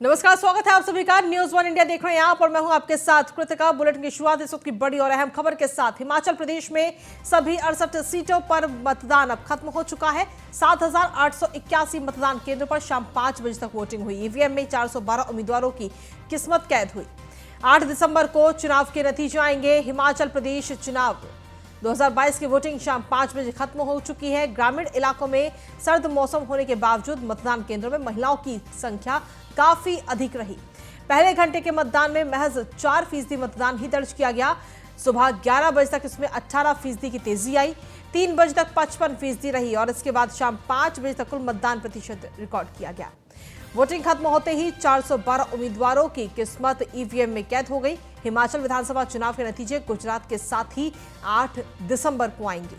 नमस्कार, स्वागत है आप सभी का। न्यूज वन इंडिया देख रहे हैं आप और मैं हूं आपके साथ कृतिका। बुलेटिन की शुरुआत इस वक्त की बड़ी और अहम खबर के साथ। हिमाचल प्रदेश में सभी 68 सीटों पर मतदान अब खत्म हो चुका है। 7,881 मतदान केंद्रों पर शाम 5 बजे तक वोटिंग हुई। ईवीएम में 412 उम्मीदवारों की किस्मत कैद हुई। 8 दिसंबर को चुनाव के नतीजे आएंगे। हिमाचल प्रदेश चुनाव 2022 की वोटिंग शाम 5 बजे खत्म हो चुकी है। ग्रामीण इलाकों में सर्द मौसम होने के बावजूद मतदान केंद्रों में महिलाओं की संख्या काफी अधिक रही। पहले घंटे के मतदान में महज 4% मतदान ही दर्ज किया गया। सुबह 11 बजे तक इसमें 18% की तेजी आई। 3 बजे तक 55% रही और इसके बाद शाम 5 बजे तक कुल मतदान प्रतिशत रिकॉर्ड किया गया। वोटिंग खत्म होते ही 412 उम्मीदवारों की किस्मत ईवीएम में कैद हो गई। हिमाचल विधानसभा चुनाव के नतीजे गुजरात के साथ ही 8 दिसंबर को आएंगे।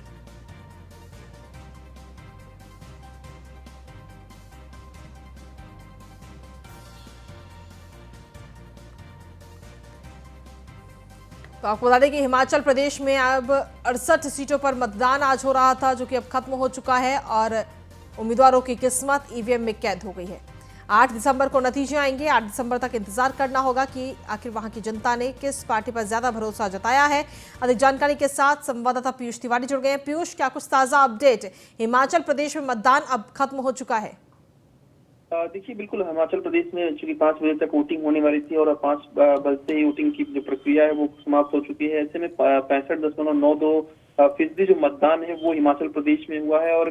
तो आपको बता दें कि हिमाचल प्रदेश में अब 68 सीटों पर मतदान आज हो रहा था, जो कि अब खत्म हो चुका है और उम्मीदवारों की किस्मत ईवीएम में कैद हो गई है। 8 दिसंबर को नतीजे आएंगे। 8 दिसंबर तक इंतजार करना होगा कि आखिर वहां की जनता ने किस पार्टी पर ज्यादा भरोसा जताया है। अधिक जानकारी के साथ संवाददाता पीयूष तिवारी जुड़ गए हैं। पीयूष, क्या कुछ ताजा अपडेट? हिमाचल प्रदेश में मतदान अब खत्म हो चुका है। देखिए, बिल्कुल हिमाचल प्रदेश में चूंकि 5 बजे तक वोटिंग होने वाली थी और 5 बजते ही वोटिंग की जो प्रक्रिया है वो समाप्त हो चुकी है। ऐसे में 65.92% जो मतदान है वो हिमाचल प्रदेश में हुआ है और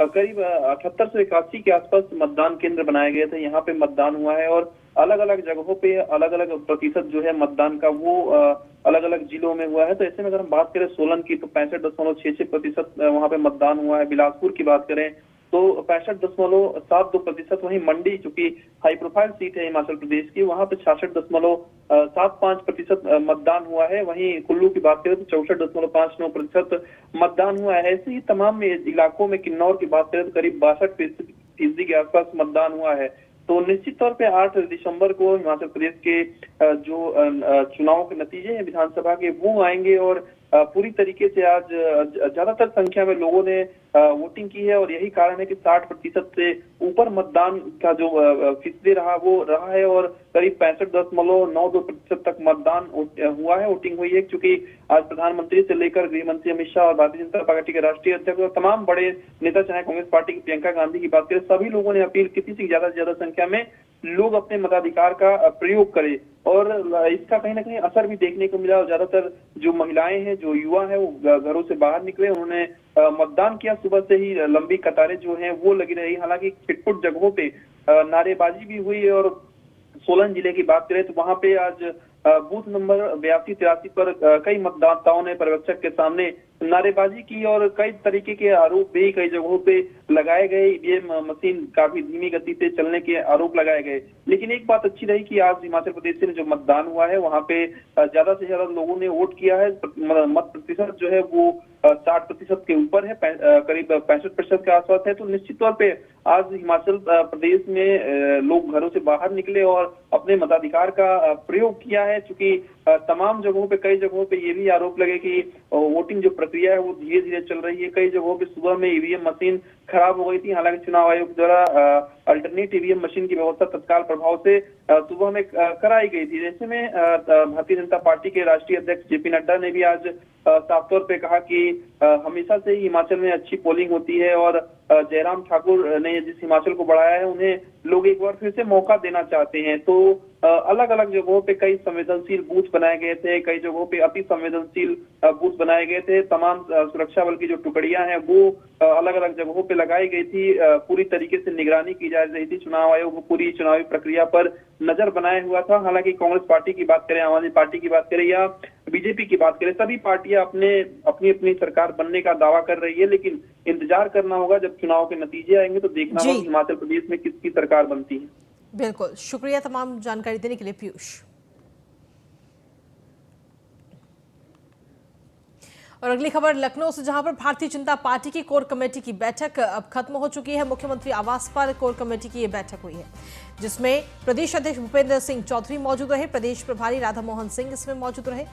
करीब 78 से 81 के आसपास मतदान केंद्र बनाए गए थे। यहाँ पे मतदान हुआ है और अलग अलग जगहों पे अलग अलग प्रतिशत जो है मतदान का वो अलग अलग जिलों में हुआ है। तो ऐसे में अगर हम बात करें सोलन की तो 65.66% वहाँ पे मतदान हुआ है। बिलासपुर की बात करें तो 65.72%। वहीं मंडी, चूंकि हाई प्रोफाइल सीट है हिमाचल प्रदेश की, वहां पे 66.75% मतदान हुआ है। वहीं कुल्लू की बात करें तो 64.59% मतदान हुआ है। ऐसे ही तमाम इलाकों में किन्नौर की बात करें तो करीब 62% के आसपास मतदान हुआ है। तो निश्चित तौर पे 8 दिसंबर को हिमाचल प्रदेश के जो चुनाव के नतीजे हैं विधानसभा के वो आएंगे और पूरी तरीके से आज ज्यादातर संख्या में लोगों ने वोटिंग की है और यही कारण है कि 60% से ऊपर मतदान का जो फीसदी रहा वो रहा है और करीब 65.92% तक मतदान हुआ है, वोटिंग हुई है। क्योंकि आज प्रधानमंत्री से लेकर गृह मंत्री अमित शाह और भारतीय जनता पार्टी के राष्ट्रीय अध्यक्ष और तमाम बड़े नेता, चाहे कांग्रेस पार्टी की प्रियंका गांधी की बात करें, सभी लोगों ने अपील की थी कि ज्यादा से ज्यादा संख्या में लोग अपने मताधिकार का प्रयोग करें और इसका कहीं ना कहीं असर भी देखने को मिला। और ज्यादातर जो महिलाएं हैं, जो युवा है, वो घरों से बाहर निकले, उन्होंने मतदान किया। सुबह से ही लंबी कतारें जो हैं वो लगी रही। हालांकि छिटपुट जगहों पे नारेबाजी भी हुई और सोलन जिले की बात करें तो वहां पे आज बूथ नंबर 82-83 पर कई मतदाताओं ने पर्यवेक्षक के सामने नारेबाजी की और कई तरीके के आरोप भी कई जगहों पे लगाए गए। ईवीएम मशीन काफी धीमी गति से चलने के आरोप लगाए गए। लेकिन एक बात अच्छी रही कि आज हिमाचल प्रदेश में जो मतदान हुआ है वहां पे ज्यादा से ज्यादा लोगों ने वोट किया है। मत प्रतिशत जो है वो 60% के ऊपर है, करीब 65% के आसपास है। तो निश्चित तौर पे आज हिमाचल प्रदेश में लोग घरों से बाहर निकले और अपने मताधिकार का प्रयोग किया है। चूंकि तमाम जगहों पे, कई जगहों पे ये भी आरोप लगे कि वोटिंग जो प्रक्रिया है वो धीरे धीरे चल रही है। कई जगहों पे सुबह में ईवीएम मशीन खराब हो गई थी। हालांकि चुनाव आयोग द्वारा अल्टरनेट ईवीएम मशीन की व्यवस्था तत्काल प्रभाव से सुबह में कराई गई थी। ऐसे में भारतीय जनता पार्टी के राष्ट्रीय अध्यक्ष जेपी नड्डा ने भी आज साफ तौर पे कहा कि हमेशा से ही हिमाचल में अच्छी पोलिंग होती है और जयराम ठाकुर ने जिस हिमाचल को बढ़ाया है उन्हें लोग एक बार फिर से मौका देना चाहते हैं। तो अलग अलग जगहों पे कई संवेदनशील बूथ बनाए गए थे, कई जगहों पे अति संवेदनशील बूथ बनाए गए थे। तमाम सुरक्षा बल की जो टुकड़ियां हैं वो अलग अलग जगहों पे लगाई गई थी। पूरी तरीके से निगरानी की जा रही थी। चुनाव आयोग पूरी चुनावी प्रक्रिया पर नजर बनाए हुआ था। हालांकि कांग्रेस पार्टी की बात करें, आम आदमी पार्टी की बात करें या बीजेपी की बात करें, सभी पार्टियां अपनी अपनी सरकार बनने का दावा कर रही है। लेकिन इंतजार करना होगा, जब चुनाव के नतीजे आएंगे तो देखना होगा हिमाचल प्रदेश में किसकी सरकार बनती है। बिल्कुल, शुक्रिया तमाम जानकारी देने के लिए पीयूष। और अगली खबर लखनऊ से, जहां पर भारतीय जनता पार्टी की कोर कमेटी की बैठक अब खत्म हो चुकी है। मुख्यमंत्री आवास पर कोर कमेटी की ये बैठक हुई है, जिसमें प्रदेश अध्यक्ष भूपेंद्र सिंह चौधरी मौजूद रहे, प्रदेश प्रभारी राधा मोहन सिंह इसमें मौजूद रहे।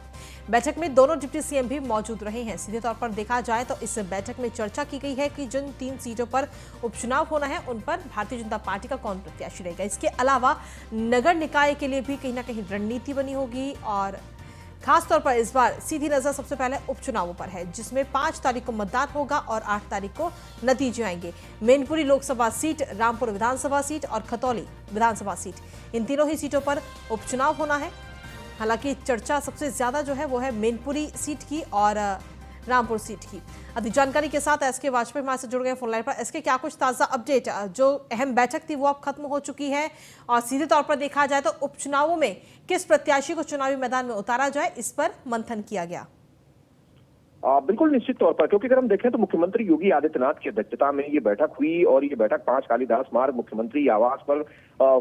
बैठक में दोनों डिप्टी सीएम भी मौजूद रहे हैं। सीधे तौर पर देखा जाए तो इस बैठक में चर्चा की गई है कि जिन 3 सीटों पर उपचुनाव होना है उन पर भारतीय जनता पार्टी का कौन प्रत्याशी रहेगा। इसके अलावा नगर निकाय के लिए भी कहीं ना कहीं रणनीति बनी होगी और खास तौर पर इस बार सीधी नजर सबसे पहले उपचुनावों पर है, जिसमें 5 तारीख को मतदान होगा और 8 तारीख को नतीजे आएंगे। मैनपुरी लोकसभा सीट, रामपुर विधानसभा सीट और खतौली विधानसभा सीट, इन तीनों ही सीटों पर उपचुनाव होना है। हालांकि चर्चा सबसे ज्यादा जो है वो है मैनपुरी सीट की और रामपुर सीट की। अधिक जानकारी के साथ एसके वाजपेयी हमारे से जुड़ गए फोन लाइन पर। एसके, क्या कुछ ताजा अपडेट? जो अहम बैठक थी वो अब खत्म हो चुकी है और सीधे तौर पर देखा जाए तो उपचुनावों में किस प्रत्याशी को चुनावी मैदान में उतारा जाए, इस पर मंथन किया गया। बिल्कुल निश्चित तौर पर, क्योंकि अगर हम देखें तो मुख्यमंत्री योगी आदित्यनाथ की अध्यक्षता में ये बैठक हुई और ये बैठक 5 कालिदास मार्ग मुख्यमंत्री आवास पर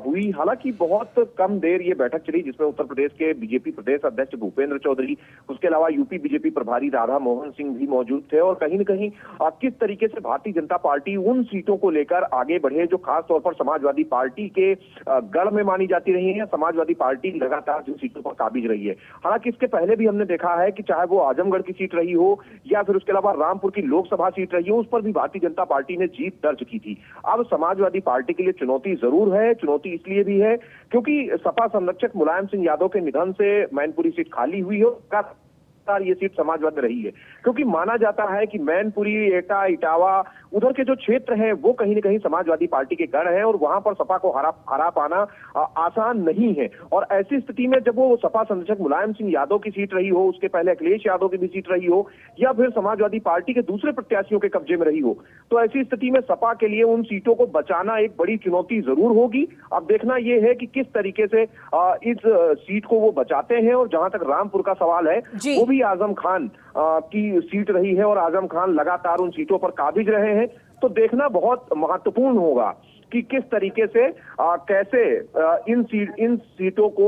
हुई। हालांकि बहुत कम देर ये बैठक चली, जिसमें उत्तर प्रदेश के बीजेपी प्रदेश अध्यक्ष भूपेंद्र चौधरी, उसके अलावा यूपी बीजेपी प्रभारी राधा मोहन सिंह भी मौजूद थे और कहीं न कहीं किस तरीके से भारतीय जनता पार्टी उन सीटों को लेकर आगे बढ़े जो खासतौर पर समाजवादी पार्टी के गढ़ में मानी जाती रही है। समाजवादी पार्टी लगातार जिन सीटों पर काबिज रही है। हालांकि इसके पहले भी हमने देखा है कि चाहे वो आजमगढ़ की सीट रही हो या फिर उसके अलावा रामपुर की लोकसभा सीट रही हो, उस पर भी भारतीय जनता पार्टी ने जीत दर्ज की थी। अब समाजवादी पार्टी के लिए चुनौती जरूर है। चुनौती इसलिए भी है क्योंकि सपा संरक्षक मुलायम सिंह यादव के निधन से मैनपुरी सीट खाली हुई हो। ये सीट समाजवादी रही है क्योंकि माना जाता है कि मैनपुरी, एटा, इटावा, उधर के जो क्षेत्र हैं वो कहीं न कहीं समाजवादी पार्टी के गढ़ हैं और वहां पर सपा को हरा पाना आसान नहीं है। और ऐसी स्थिति में जब वो सपा संरक्षक मुलायम सिंह यादव की सीट रही हो, उसके पहले अखिलेश यादव की भी सीट रही हो या फिर समाजवादी पार्टी के दूसरे प्रत्याशियों के कब्जे में रही हो, तो ऐसी स्थिति में सपा के लिए उन सीटों को बचाना एक बड़ी चुनौती जरूर होगी। अब देखना यह है कि किस तरीके से इस सीट को वो बचाते हैं। और जहां तक रामपुर का सवाल है, वो भी आजम खान की सीट रही है और आजम खान लगातार उन सीटों पर काबिज रहे हैं। तो देखना बहुत महत्वपूर्ण होगा कि किस तरीके से कैसे इन सीटों को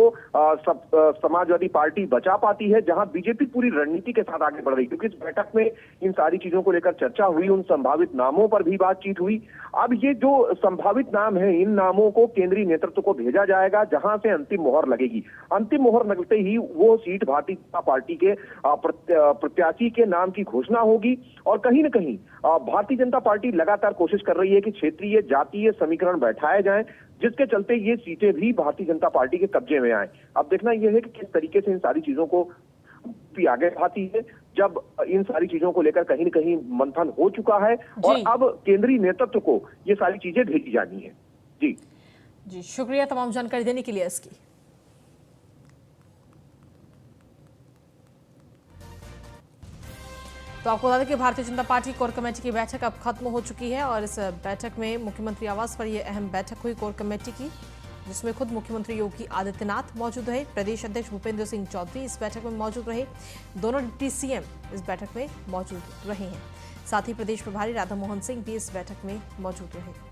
समाजवादी पार्टी बचा पाती है, जहां बीजेपी पूरी रणनीति के साथ आगे बढ़ रही। क्योंकि इस बैठक में इन सारी चीजों को लेकर चर्चा हुई, उन संभावित नामों पर भी बातचीत हुई। अब ये जो संभावित नाम है, इन नामों को केंद्रीय नेतृत्व को भेजा जाएगा, जहां से अंतिम मोहर लगेगी। अंतिम मोहर लगते ही वो सीट भारतीय जनता पार्टी के प्रत्याशी के नाम की घोषणा होगी। और कहीं न कहीं भारतीय जनता पार्टी लगातार कोशिश कर रही है कि क्षेत्रीय जातीय समीकरण बैठाए जाएं, जिसके चलते ये सीटें भी भारतीय जनता पार्टी के कब्जे में आए। अब देखना यह है कि किस तरीके से इन सारी चीजों को आगे बढ़ाती है, जब इन सारी चीजों को लेकर कहीं न कहीं मंथन हो चुका है और अब केंद्रीय नेतृत्व को ये सारी चीजें भेजी जानी है। जी, शुक्रिया तमाम जानकारी देने के लिए इसकी। तो आपको बता दें कि Bharatiya Janata party core committee की बैठक अब खत्म हो चुकी है और इस बैठक में मुख्यमंत्री आवास पर यह अहम बैठक हुई कोर कमेटी की, जिसमें खुद मुख्यमंत्री योगी आदित्यनाथ मौजूद रहे, प्रदेश अध्यक्ष भूपेंद्र सिंह चौधरी इस बैठक में मौजूद रहे, दोनों डिप्टी सीएम इस बैठक में मौजूद रहे हैं। साथ ही प्रदेश प्रभारी राधा मोहन सिंह भी इस बैठक में मौजूद रहे।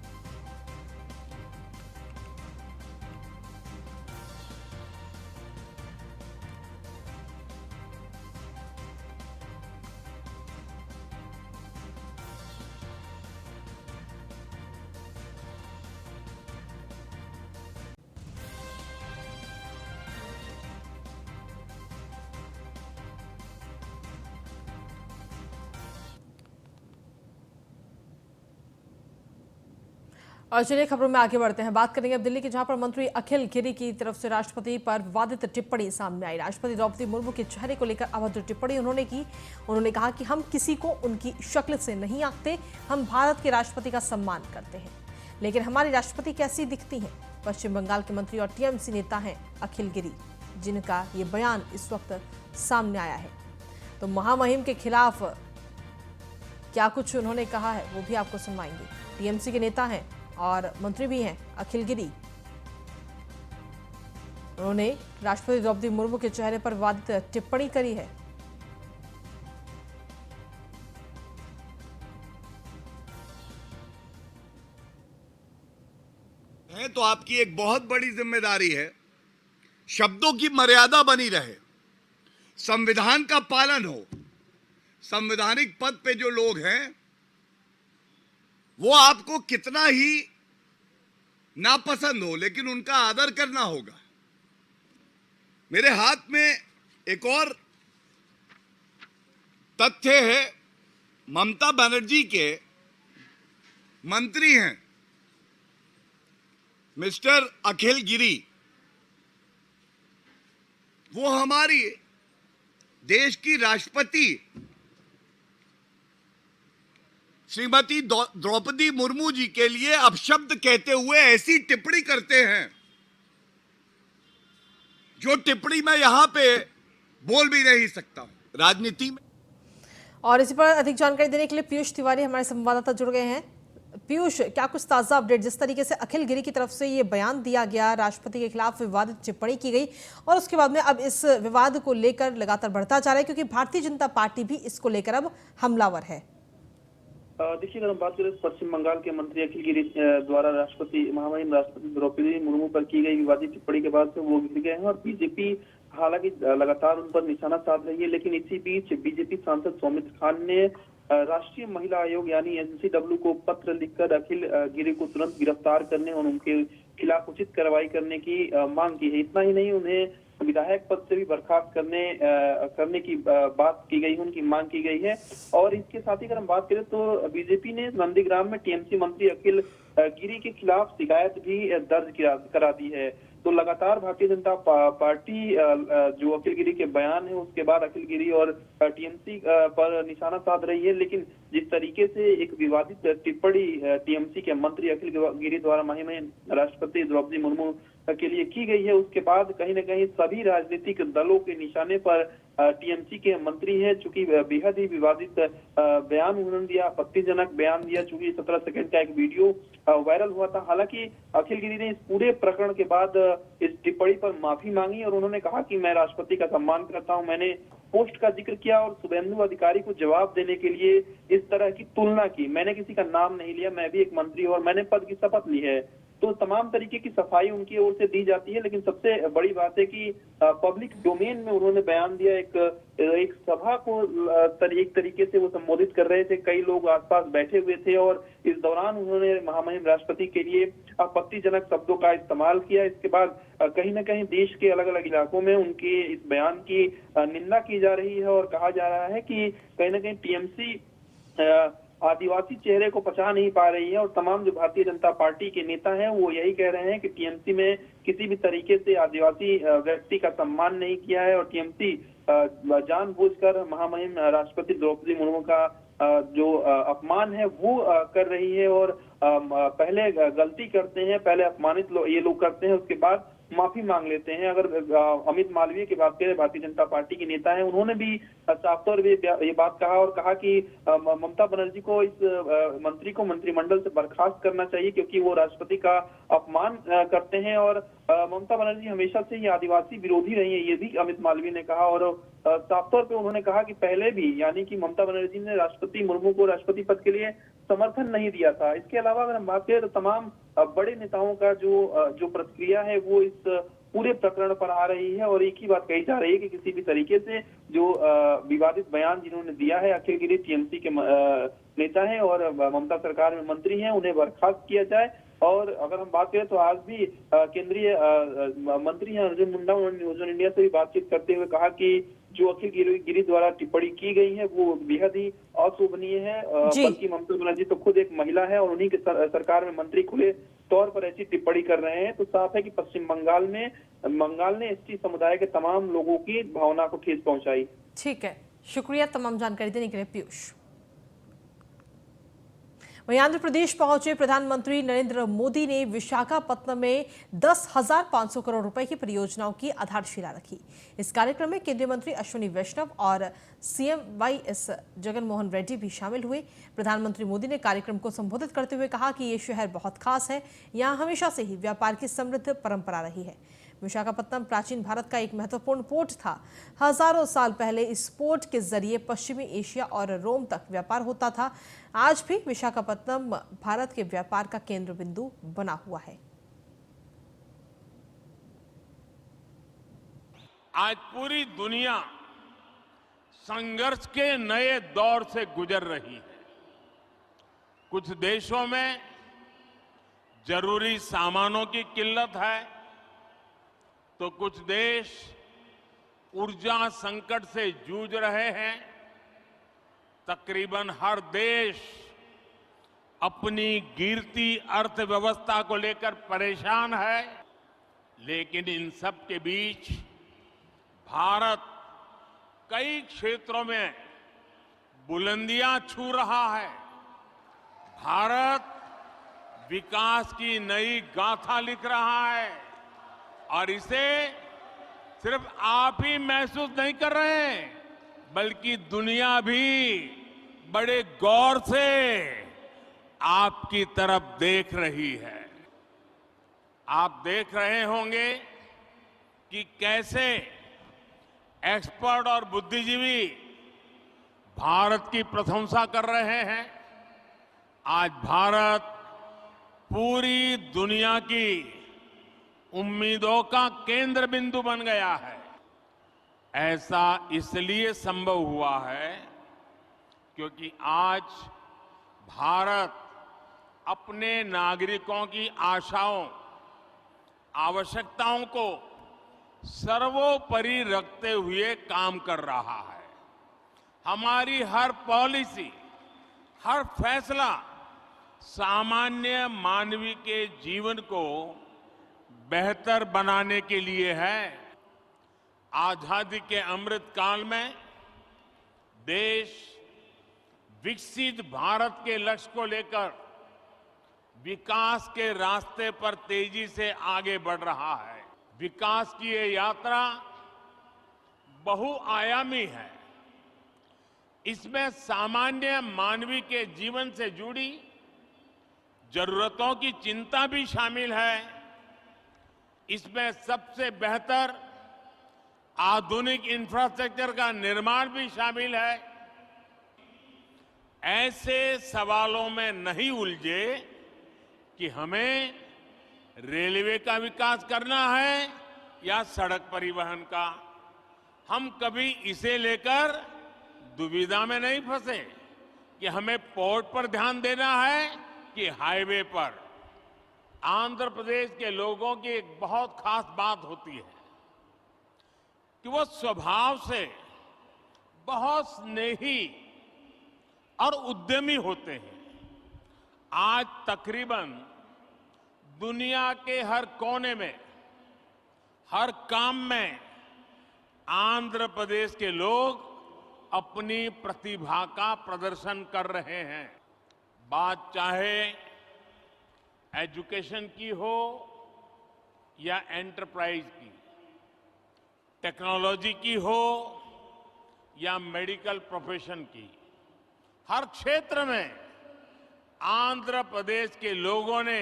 और चलिए खबरों में आगे बढ़ते हैं। बात करेंगे अब दिल्ली की, जहां पर मंत्री अखिल गिरी की तरफ से राष्ट्रपति पर विवादित टिप्पणी सामने आई। राष्ट्रपति द्रौपदी मुर्मू के चेहरे को लेकर अभद्र टिप्पणी उन्होंने की। उन्होंने कहा कि हम किसी को उनकी शक्ल से नहीं आंकते, हम भारत के राष्ट्रपति का सम्मान करते हैं, लेकिन हमारी राष्ट्रपति कैसी दिखती हैं। पश्चिम बंगाल के मंत्री और टीएमसी नेता हैं अखिल गिरी, जिनका ये बयान इस वक्त सामने आया है। तो महामहिम के खिलाफ क्या कुछ उन्होंने कहा है वो भी आपको सुनवाएंगे। टीएमसी के नेता हैं और मंत्री भी हैं अखिल गिरी। उन्होंने राष्ट्रपति द्रौपदी मुर्मू के चेहरे पर विवादित टिप्पणी करी है। तो आपकी एक बहुत बड़ी जिम्मेदारी है, शब्दों की मर्यादा बनी रहे, संविधान का पालन हो, संवैधानिक पद पे जो लोग हैं वो आपको कितना ही नापसंद हो, लेकिन उनका आदर करना होगा। मेरे हाथ में एक और तथ्य है। ममता बनर्जी के मंत्री हैं मिस्टर अखिल गिरी। वो हमारी देश की राष्ट्रपति श्रीमती द्रौपदी मुर्मू जी के लिए अपशब्द कहते हुए ऐसी टिप्पणी करते हैं जो टिप्पणी मैं यहां पे बोल भी नहीं सकता हूं राजनीति में। और इसी पर अधिक जानकारी देने के लिए पीयूष तिवारी हमारे संवाददाता जुड़ गए हैं। पीयूष, क्या कुछ ताजा अपडेट? जिस तरीके से अखिल गिरी की तरफ से ये बयान दिया गया, राष्ट्रपति के खिलाफ विवादित टिप्पणी की गई और उसके बाद में अब इस विवाद को लेकर लगातार बढ़ता जा रहा है, क्योंकि भारतीय जनता पार्टी भी इसको लेकर अब हमलावर है। देखिए, अगर हम बात करें तो पश्चिम बंगाल के मंत्री अखिल गिरी द्वारा राष्ट्रपति महामहिम राष्ट्रपति द्रौपदी मुर्मू पर की गई विवादित टिप्पणी के बाद से वो गिर गए हैं और बीजेपी हालांकि लगातार उन पर निशाना साध रही है। लेकिन इसी बीच बीजेपी सांसद सौमित्र खान ने राष्ट्रीय महिला आयोग यानी एनसीडब्ल्यू को पत्र लिखकर अखिल गिरी को तुरंत गिरफ्तार करने और उनके खिलाफ उचित कार्रवाई करने की मांग की है। इतना ही नहीं, उन्हें विधायक पद से भी बर्खास्त करने की बात की गई है, उनकी मांग की गई है। और इसके साथ ही अगर हम बात करें तो बीजेपी ने नंदीग्राम में टीएमसी मंत्री अखिल गिरी के खिलाफ शिकायत भी दर्ज करा दी है। तो लगातार भारतीय जनता पार्टी जो अखिल गिरी के बयान है उसके बाद अखिल गिरी और टीएमसी पर निशाना साध रही है। लेकिन जिस तरीके से एक विवादित टिप्पणी टीएमसी के मंत्री अखिल गिरी द्वारा महिम राष्ट्रपति द्रौपदी मुर्मू के लिए की गई है, उसके बाद कहीं न कहीं सभी राजनीतिक दलों के निशाने पर टीएमसी के मंत्री है। चूंकि बेहद ही विवादित बयान उन्होंने दिया, आपत्तिजनक बयान दिया। चूंकि 17 सेकंड का एक वीडियो वायरल हुआ था। हालांकि अखिल गिरी ने इस पूरे प्रकरण के बाद इस टिप्पणी पर माफी मांगी और उन्होंने कहा कि मैं राष्ट्रपति का सम्मान करता हूं, मैंने पोस्ट का जिक्र किया और शुभेंदु अधिकारी को जवाब देने के लिए इस तरह की तुलना की। मैंने किसी का नाम नहीं लिया, मैं भी एक मंत्री और मैंने पद की शपथ ली है। तो तमाम तरीके की सफाई उनकी ओर से दी जाती है। लेकिन सबसे बड़ी बात है कि पब्लिक डोमेन में उन्होंने बयान दिया। एक सभा को एक तरीके से वो संबोधित कर रहे थे, कई लोग आसपास बैठे हुए थे और इस दौरान उन्होंने महामहिम राष्ट्रपति के लिए आपत्तिजनक शब्दों का इस्तेमाल किया। इसके बाद कहीं न कहीं देश के अलग अलग इलाकों में उनके इस बयान की निंदा की जा रही है और कहा जा रहा है कि कहीं न कहीं टीएमसी आदिवासी चेहरे को पचा नहीं पा रही है और तमाम जो भारतीय जनता पार्टी के नेता हैं वो यही कह रहे हैं कि टीएमसी में किसी भी तरीके से आदिवासी व्यक्ति का सम्मान नहीं किया है और टीएमसी जानबूझकर महामहिम राष्ट्रपति द्रौपदी मुर्मू का जो अपमान है वो कर रही है और पहले गलती करते हैं, पहले अपमानित ये लोग करते हैं, उसके बाद माफी मांग लेते हैं। अगर अमित मालवीय की बात करें, भारतीय जनता पार्टी के नेता हैं, उन्होंने भी साफ तौर पर ये बात कहा और कहा कि ममता बनर्जी को इस मंत्री को मंत्रिमंडल से बर्खास्त करना चाहिए क्योंकि वो राष्ट्रपति का अपमान करते हैं और ममता बनर्जी हमेशा से ही आदिवासी विरोधी रही है, ये भी अमित मालवीय ने कहा। और साफ तौर पे उन्होंने कहा कि पहले भी यानी कि ममता बनर्जी ने राष्ट्रपति मुर्मू को राष्ट्रपति पद के लिए समर्थन नहीं दिया था। इसके अलावा अगर हम बात करें तो तमाम बड़े नेताओं का जो प्रतिक्रिया है वो इस पूरे प्रकरण पर आ रही है और एक ही बात कही जा रही है कि किसी भी तरीके से जो विवादित बयान जिन्होंने दिया है अखिल गिरी टीएमसी के नेता हैं और ममता सरकार में मंत्री हैं, उन्हें बर्खास्त किया जाए। और अगर हम बात करें तो आज भी केंद्रीय मंत्री हैं अर्जुन मुंडा, उन्होंने न्यूज ऑन इंडिया से भी बातचीत करते हुए कहा कि जो अखिल गिरी द्वारा टिप्पणी की गई है वो बेहद ही अशोभनीय है। बल्कि ममता बनर्जी तो खुद एक महिला है और उन्हीं के सरकार में मंत्री खुले तौर पर ऐसी टिप्पणी कर रहे हैं। तो साफ है कि पश्चिम बंगाल ने एसटी समुदाय के तमाम लोगों की भावना को ठेस पहुंचाई। ठीक है, शुक्रिया तमाम जानकारी देने के लिए पीयूष। वहीं आंध्र प्रदेश पहुंचे प्रधानमंत्री नरेंद्र मोदी ने विशाखापत्तनम में 10,500 करोड़ रुपए की परियोजनाओं की आधारशिला रखी। इस कार्यक्रम में केंद्रीय मंत्री अश्विनी वैष्णव और सीएम वाईएस जगनमोहन रेड्डी भी शामिल हुए। प्रधानमंत्री मोदी ने कार्यक्रम को संबोधित करते हुए कहा कि ये शहर बहुत खास है, यहाँ हमेशा से ही व्यापार की समृद्ध परंपरा रही है। विशाखापत्तनम प्राचीन भारत का एक महत्वपूर्ण पोर्ट था। हजारों साल पहले इस पोर्ट के जरिए पश्चिमी एशिया और रोम तक व्यापार होता था। आज भी विशाखापत्तनम भारत के व्यापार का केंद्र बिंदु बना हुआ है। आज पूरी दुनिया संघर्ष के नए दौर से गुजर रही है। कुछ देशों में जरूरी सामानों की किल्लत है, तो कुछ देश ऊर्जा संकट से जूझ रहे हैं। तकरीबन हर देश अपनी गिरती अर्थव्यवस्था को लेकर परेशान है, लेकिन इन सब के बीच भारत कई क्षेत्रों में बुलंदियां छू रहा है। भारत विकास की नई गाथा लिख रहा है और इसे सिर्फ आप ही महसूस नहीं कर रहे हैं, बल्कि दुनिया भी बड़े गौर से आपकी तरफ देख रही है। आप देख रहे होंगे कि कैसे एक्सपर्ट और बुद्धिजीवी भारत की प्रशंसा कर रहे हैं। आज भारत पूरी दुनिया की उम्मीदों का केंद्र बिंदु बन गया है। ऐसा इसलिए संभव हुआ है क्योंकि आज भारत अपने नागरिकों की आशाओं, आवश्यकताओं को सर्वोपरि रखते हुए काम कर रहा है। हमारी हर पॉलिसी, हर फैसला सामान्य मानवी के जीवन को बेहतर बनाने के लिए है। आजादी के अमृत काल में देश विकसित भारत के लक्ष्य को लेकर विकास के रास्ते पर तेजी से आगे बढ़ रहा है। विकास की ये यात्रा बहुआयामी है। इसमें सामान्य मानवी के जीवन से जुड़ी जरूरतों की चिंता भी शामिल है। इसमें सबसे बेहतर आधुनिक इंफ्रास्ट्रक्चर का निर्माण भी शामिल है। ऐसे सवालों में नहीं उलझे कि हमें रेलवे का विकास करना है या सड़क परिवहन का। हम कभी इसे लेकर दुविधा में नहीं फंसे कि हमें पोर्ट पर ध्यान देना है कि हाईवे पर। आंध्र प्रदेश के लोगों की एक बहुत खास बात होती है कि वो स्वभाव से बहुत स्नेही और उद्यमी होते हैं। आज तकरीबन दुनिया के हर कोने में, हर काम में आंध्र प्रदेश के लोग अपनी प्रतिभा का प्रदर्शन कर रहे हैं। बात चाहे एजुकेशन की हो या एंटरप्राइज की, टेक्नोलॉजी की हो या मेडिकल प्रोफेशन की, हर क्षेत्र में आंध्र प्रदेश के लोगों ने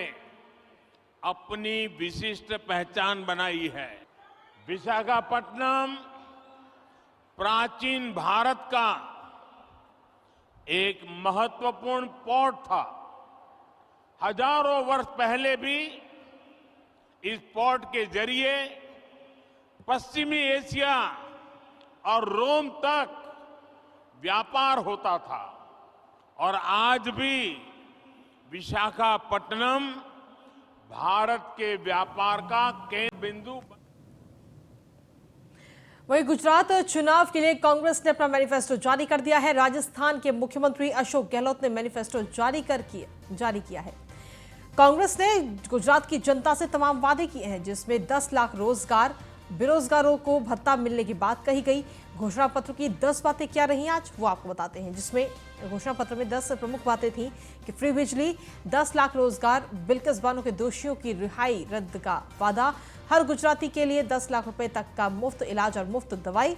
अपनी विशिष्ट पहचान बनाई है। विशाखापट्टनम प्राचीन भारत का एक महत्वपूर्ण पोर्ट था। हजारों वर्ष पहले भी इस पोर्ट के जरिए पश्चिमी एशिया और रोम तक व्यापार होता था और आज भी विशाखापट्टनम भारत के व्यापार का केंद्र बिंदु। वहीं गुजरात चुनाव के लिए कांग्रेस ने अपना मैनिफेस्टो जारी कर दिया है। राजस्थान के मुख्यमंत्री अशोक गहलोत ने मैनिफेस्टो जारी किया है। कांग्रेस ने गुजरात की जनता से तमाम वादे किए हैं, जिसमें 10 लाख रोजगार, बेरोजगारों को भत्ता मिलने की बात कही गई। घोषणा पत्र की 10 बातें क्या रही आज वो आपको बताते हैं, जिसमें घोषणा पत्र में 10 प्रमुख बातें थी कि फ्री बिजली, 10 लाख रोजगार, बिल्किस बानो के दोषियों की रिहाई रद्द का वादा, हर गुजराती के लिए 10 लाख रुपए तक का मुफ्त इलाज और मुफ्त दवाई,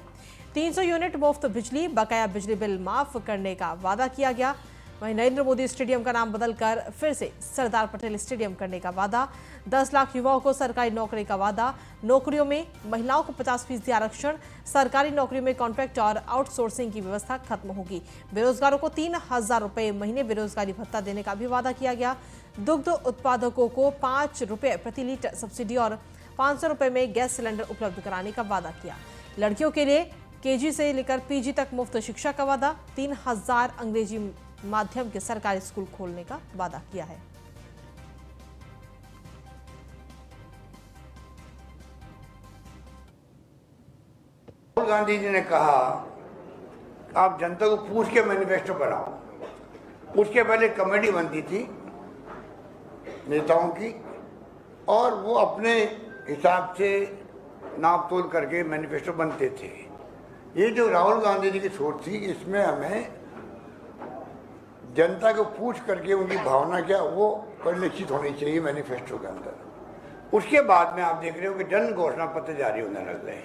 300 यूनिट मुफ्त बिजली, बकाया बिजली बिल माफ करने का वादा किया गया। वहीं नरेंद्र मोदी स्टेडियम का नाम बदलकर फिर से सरदार पटेल स्टेडियम करने का वादा, 10 लाख युवाओं को सरकारी नौकरी का वादा, नौकरियों में महिलाओं को 50% आरक्षण, सरकारी नौकरियों में कॉन्ट्रैक्ट और आउटसोर्सिंग की व्यवस्था खत्म होगी, बेरोजगारों को 3,000 रुपए महीने बेरोजगारी भत्ता देने का भी वादा किया गया, दुग्ध उत्पादकों को 5 रुपए प्रति लीटर सब्सिडी और 500 रुपए में गैस सिलेंडर उपलब्ध कराने का वादा किया। लड़कियों के लिए केजी से लेकर पीजी तक मुफ्त शिक्षा का वादा। 3000 अंग्रेजी माध्यम के सरकारी स्कूल खोलने का वादा किया है। राहुल गांधी जी ने कहा आप जनता को पूछ के मैनिफेस्टो बनाओ। उसके पहले कमेटी बनती थी नेताओं की और वो अपने हिसाब से नाप तोल करके मैनिफेस्टो बनते थे। ये जो राहुल गांधी जी की सोच थी, इसमें हमें जनता को पूछ करके उनकी भावना क्या वो परिलक्षित होनी चाहिए मैनिफेस्टो के अंदर। उसके बाद में आप देख रहे हो कि जन घोषणा पत्र जारी होने लग गए।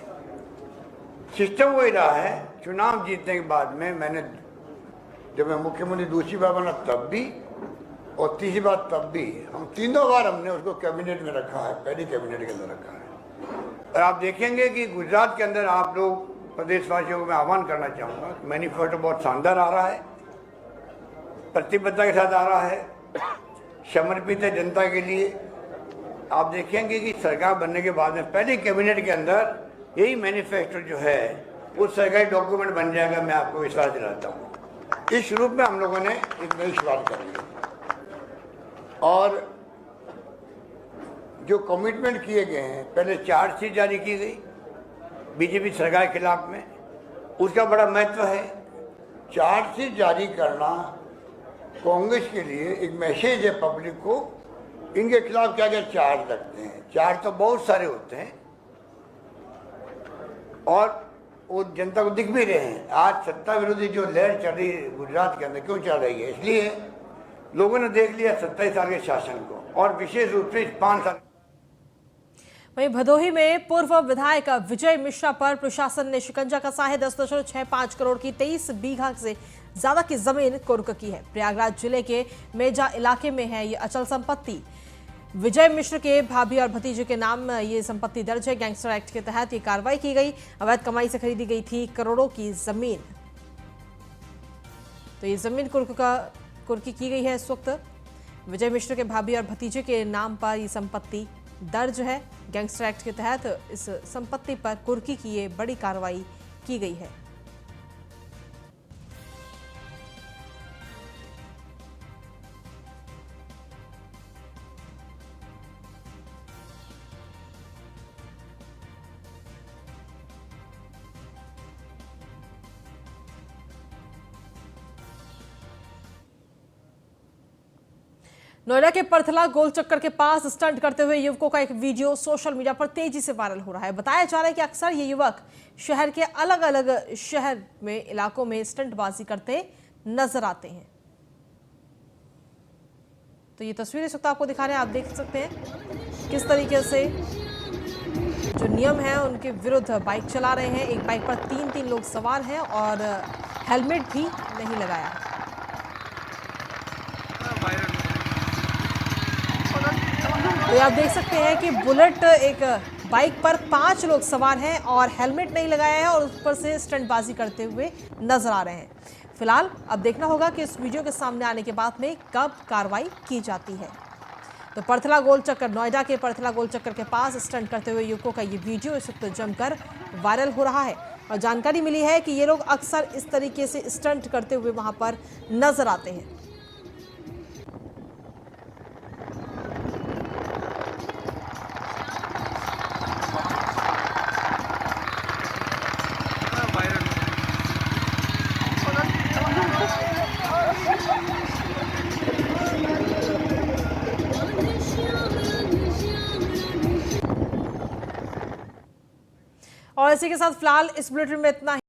सिस्टम वही रहा है। चुनाव जीतने के बाद में मैंने जब मैं मुख्यमंत्री दूसरी बार बना तब भी और तीसरी बार तब भी, हम तीनों बार हमने उसको कैबिनेट में रखा है, पहली कैबिनेट के अंदर रखा है। और आप देखेंगे कि गुजरात के अंदर आप लोग प्रदेशवासियों को मैं आह्वान करना चाहूँगा, मैनिफेस्टो बहुत शानदार आ रहा है, प्रतिबद्धता के साथ आ रहा है, समर्पित है जनता के लिए। आप देखेंगे कि सरकार बनने के बाद में पहले कैबिनेट के अंदर यही मैनिफेस्टो जो है वो सरकारी डॉक्यूमेंट बन जाएगा। मैं आपको विश्वास दिलाता हूँ। इस रूप में हम लोगों ने एक नई शुरुआत करेंगे और जो कमिटमेंट किए गए हैं, पहले चार्जशीट जारी की गई बीजेपी सरकार के खिलाफ में, उसका बड़ा महत्व है। चार्जशीट जारी करना कांग्रेस के लिए एक मैसेज है पब्लिक को, इनके खिलाफ क्या क्या चार्ज लगते हैं। चार्ज तो बहुत सारे होते हैं और वो जनता को दिख भी रहे हैं। आज सत्ता विरोधी जो लहर चल रही है गुजरात के अंदर, क्यों चल रही है? इसलिए लोगों ने देख लिया 27 साल के शासन को और विशेष रूप से 5 साल। वहीं भदोही में पूर्व विधायक विजय मिश्रा पर प्रशासन ने शिकंजा कसा है। 10.65 करोड़ की 23 बीघा से ज्यादा की जमीन कुर्क की है। प्रयागराज जिले के मेजा इलाके में है ये अचल संपत्ति। विजय मिश्र के भाभी और भतीजे के नाम ये संपत्ति दर्ज है। गैंगस्टर एक्ट के तहत ये कार्रवाई की गई। अवैध कमाई से खरीदी गई थी करोड़ों की जमीन। तो ये जमीन कुर्की की गई है। इस वक्त विजय मिश्र के भाभी और भतीजे के नाम पर ये संपत्ति दर्ज है। गैंगस्टर एक्ट के तहत इस संपत्ति पर कुर्की की ये बड़ी कार्रवाई की गई है। नोएडा के परथला गोल चक्कर के पास स्टंट करते हुए युवकों का एक वीडियो सोशल मीडिया पर तेजी से वायरल हो रहा है। बताया जा रहा है कि अक्सर ये युवक शहर के अलग अलग शहर में इलाकों में स्टंटबाजी करते नजर आते हैं। तो ये तस्वीर इस वक्त आपको दिखा रहे हैं। आप देख सकते हैं किस तरीके से जो नियम है उनके विरुद्ध बाइक चला रहे हैं। एक बाइक पर 3 लोग सवार हैं और हेलमेट भी नहीं लगाया है। तो आप देख सकते हैं कि बुलेट एक बाइक पर 5 लोग सवार हैं और हेलमेट नहीं लगाया है और ऊपर से स्टंटबाजी करते हुए नजर आ रहे हैं। फिलहाल अब देखना होगा कि इस वीडियो के सामने आने के बाद में कब कार्रवाई की जाती है। तो परथला गोल चक्कर, नोएडा के परथला गोल चक्कर के पास स्टंट करते हुए युवकों का ये वीडियो इस वक्त जमकर वायरल हो रहा है और जानकारी मिली है कि ये लोग अक्सर इस तरीके से स्टंट करते हुए वहां पर नजर आते हैं। और इसी के साथ फिलहाल इस बुलेटिन में इतना ही।